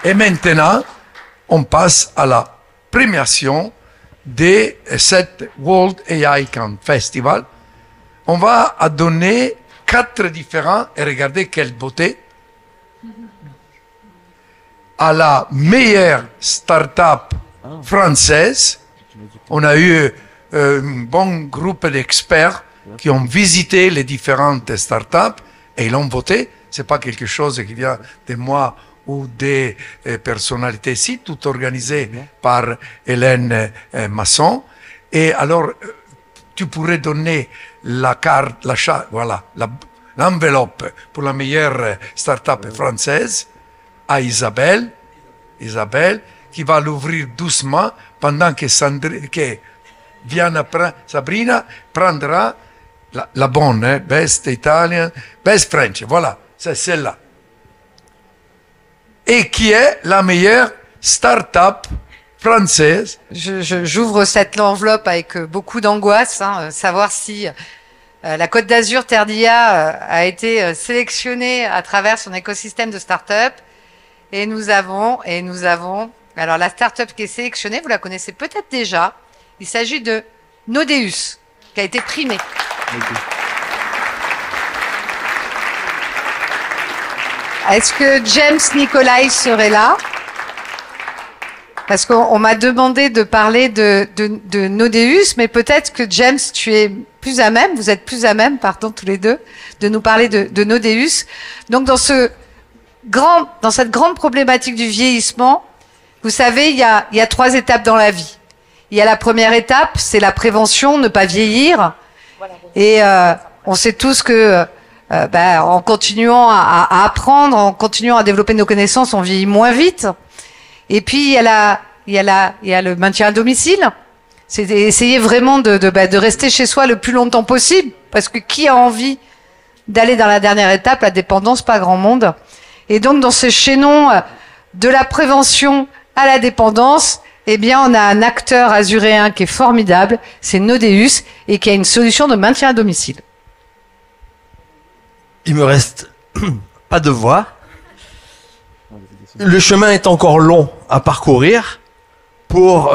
Et maintenant, on passe à la premiation de cette World AI Camp Festival. On va donner 4 différents, et regardez quelle beauté, à la meilleure start-up française. On a eu un bon groupe d'experts qui ont visité les différentes start-up et ils ont voté. C'est pas quelque chose qui vient de moi ou des personnalités ici, tout organisé par Hélène Masson. Et alors, tu pourrais donner la carte, l'enveloppe pour la meilleure start-up française à Isabelle, qui va l'ouvrir doucement pendant que Sabrina prendra la bonne, Best Italian, Best French, voilà, c'est celle-là. Et qui est la meilleure start-up française. J'ouvre cette enveloppe avec beaucoup d'angoisse, savoir si la Côte d'Azur Terre d'IA a été sélectionnée à travers son écosystème de start-up. Et nous avons, alors la start-up qui est sélectionnée, vous la connaissez peut-être déjà, il s'agit de Nodeus, qui a été primée. Est-ce que James Nicolai serait là? Parce qu'on m'a demandé de parler de Nodeus, mais peut-être que James, vous êtes plus à même, pardon, tous les deux, de nous parler de Nodeus. Donc dans cette grande problématique du vieillissement, vous savez, il y a 3 étapes dans la vie. Il y a la première étape, c'est la prévention, ne pas vieillir. Et on sait tous que en continuant à apprendre, en continuant à développer nos connaissances, on vieillit moins vite. Et puis il y a le maintien à domicile. C'est essayer vraiment de rester chez soi le plus longtemps possible, parce que qui a envie d'aller dans la dernière étape, la dépendance, pas grand monde. Et donc dans ce chaînon de la prévention à la dépendance, eh bien on a un acteur azuréen qui est formidable, c'est Nodeus, et qui a une solution de maintien à domicile. Il me reste pas de voix. Le chemin est encore long à parcourir pour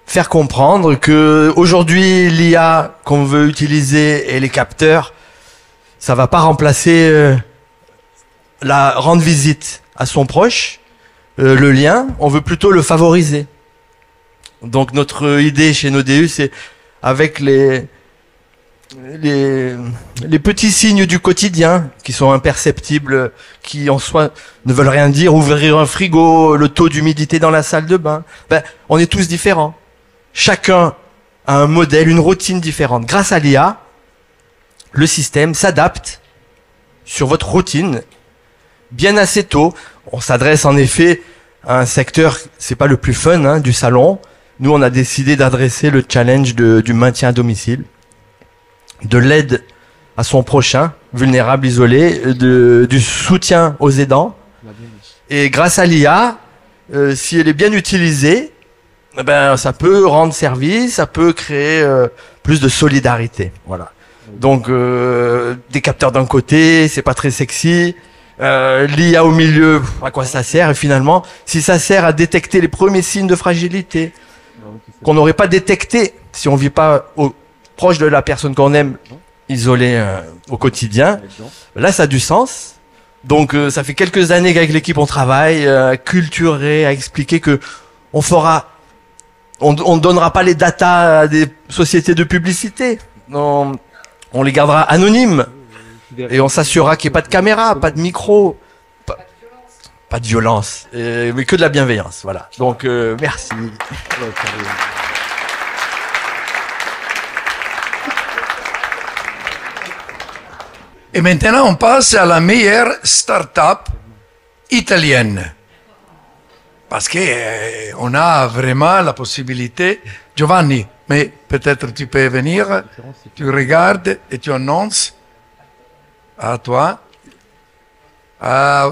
faire comprendre que aujourd'hui l'IA qu'on veut utiliser et les capteurs, ça va pas remplacer rendre visite à son proche, le lien, on veut plutôt le favoriser. Donc notre idée chez Nodeus, c'est avec les petits signes du quotidien qui sont imperceptibles, qui en soi ne veulent rien dire, ouvrir un frigo, le taux d'humidité dans la salle de bain, on est tous différents. Chacun a un modèle, une routine différente. Grâce à l'IA, le système s'adapte sur votre routine bien assez tôt. On s'adresse en effet à un secteur, c'est pas le plus fun du salon. Nous, on a décidé d'adresser le challenge du maintien à domicile, de l'aide à son prochain, vulnérable, isolé, du soutien aux aidants. Et grâce à l'IA, si elle est bien utilisée, ça peut rendre service, ça peut créer plus de solidarité. Voilà. Donc des capteurs d'un côté, c'est pas très sexy. L'IA au milieu, à quoi ça sert? Et finalement, si ça sert à détecter les premiers signes de fragilité qu'on n'aurait pas détecté si on vit pas proche de la personne qu'on aime, isolée au quotidien, là ça a du sens. Donc ça fait quelques années qu'avec l'équipe on travaille à culturer, à expliquer que on ne donnera pas les datas à des sociétés de publicité. Non, on les gardera anonymes. Et on s'assurera qu'il n'y ait pas de caméra, pas de micro, pas de violence, mais que de la bienveillance. Voilà. Donc merci. Et maintenant, on passe à la meilleure start-up italienne. Parce que on a vraiment la possibilité. Giovanni, mais peut-être tu peux venir, tu regardes et tu annonces. À toi.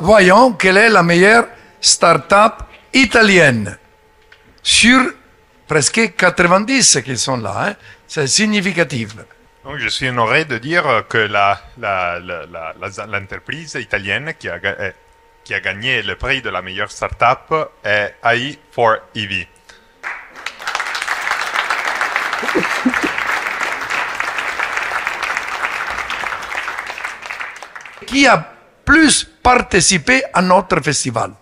Voyons quelle est la meilleure start-up italienne. Sur presque 90 qui sont là. C'est significatif. Donc, je suis honoré de dire que l'entreprise italienne qui a gagné le prix de la meilleure start-up est AI4EV. Qui a plus participé à notre festival,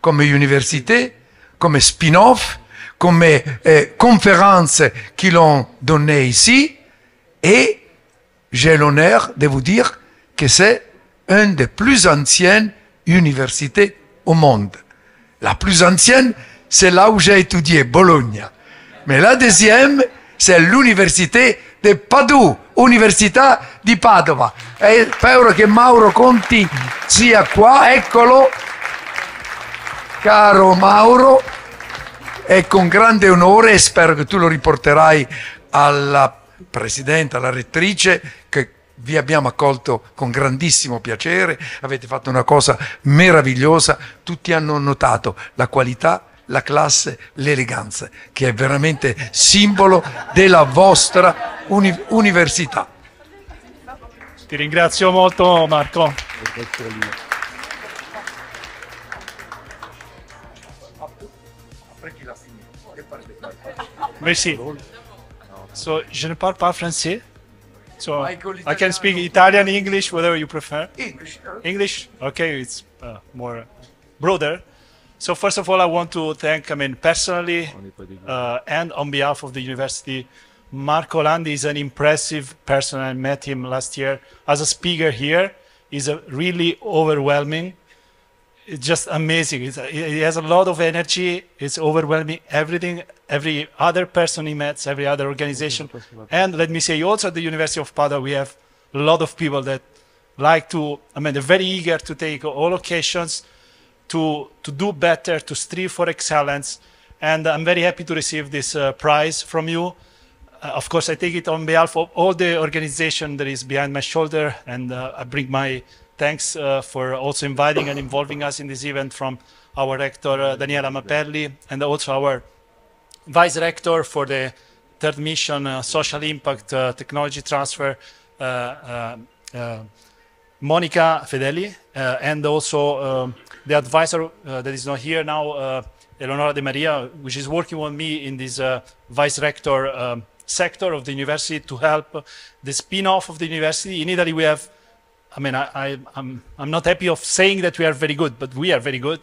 comme université, comme spin-off, comme conférences qui l'ont donné ici, et j'ai l'honneur de vous dire que c'est une des plus anciennes universités au monde. La plus ancienne, c'est là où j'ai étudié, Bologna. Mais la deuxième, c'est l'université di Padova, Università di Padova. E spero che Mauro Conti sia qua, eccolo, caro Mauro, e con grande onore, spero che tu lo riporterai alla Presidente, alla rettrice, che vi abbiamo accolto con grandissimo piacere, avete fatto una cosa meravigliosa, tutti hanno notato la qualità, la classe, l'eleganza, che è veramente simbolo della vostra università. Ti ringrazio molto, Marco. Merci. So, je ne parle pas français. So, I can speak Italian, English, whatever you prefer. English? Okay, it's more broader. So first of all, I want to thank, personally and on behalf of the university, Marco Landi is an impressive person. I met him last year as a speaker here. He's really overwhelming. It's just amazing. He has a lot of energy. It's overwhelming. Every other person he met, every other organization. And let me say, also at the University of Padua, we have a lot of people that like to, they're very eager to take all occasions to do better, to strive for excellence. And I'm very happy to receive this prize from you. Of course, I take it on behalf of all the organization that is behind my shoulder, and I bring my thanks for also inviting and involving us in this event from our rector, Daniela Mapelli, and also our vice rector for the third mission, social impact, technology transfer, Monica Fedeli, and also the advisor that is not here now, Eleonora De Maria, which is working with me in this vice rector sector of the university to help the spin-off of the university. In Italy, we have, I'm not happy of saying that we are very good, but we are very good.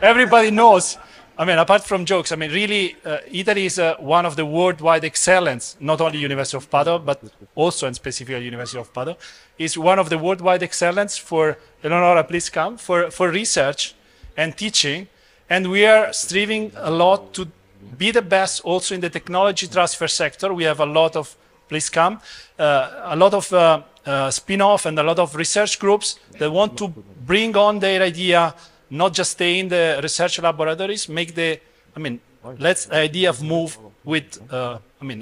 Everybody knows. Apart from jokes, really, Italy is one of the worldwide excellence, not only University of Padua, but also and specifically University of Padua, is one of the worldwide excellence for, Eleonora, please come, for research and teaching. And we are striving a lot to be the best also in the technology transfer sector. We have a lot of, please come, a lot of spin-off and a lot of research groups that want to bring on their idea, not just stay in the research laboratories, make the, let's the idea of move with,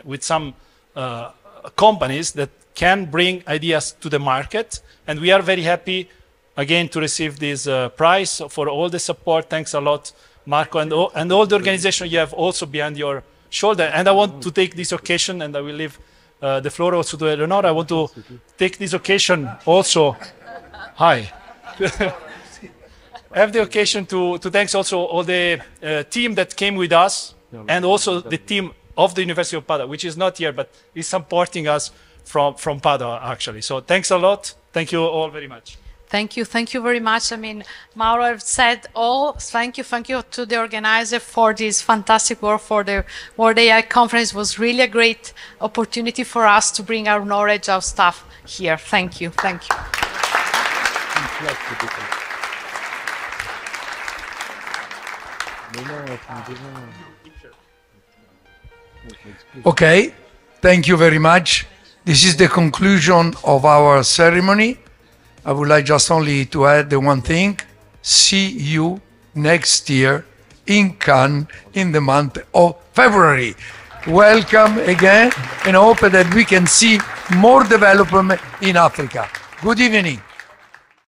with some companies that can bring ideas to the market. And we are very happy, again, to receive this prize for all the support. Thanks a lot, Marco, and all the organization you have also behind your shoulder. And I want to take this occasion, and I will leave the floor also to Eleonora. I want to take this occasion also, hi. I have the occasion to thank also all the team that came with us, and also the team of the University of Padua, which is not here, but is supporting us from Padua, actually. So thanks a lot. Thank you all very much. Thank you very much. Mauro have said all. Thank you to the organizer for this fantastic work for the World AI Conference. It was really a great opportunity for us to bring our knowledge, our stuff here. Thank you. Okay, thank you very much. This is the conclusion of our ceremony. I would like just only to add the one thing. See you next year in Cannes in the month of February. Welcome again, and I hope that we can see more development in Africa. Good evening.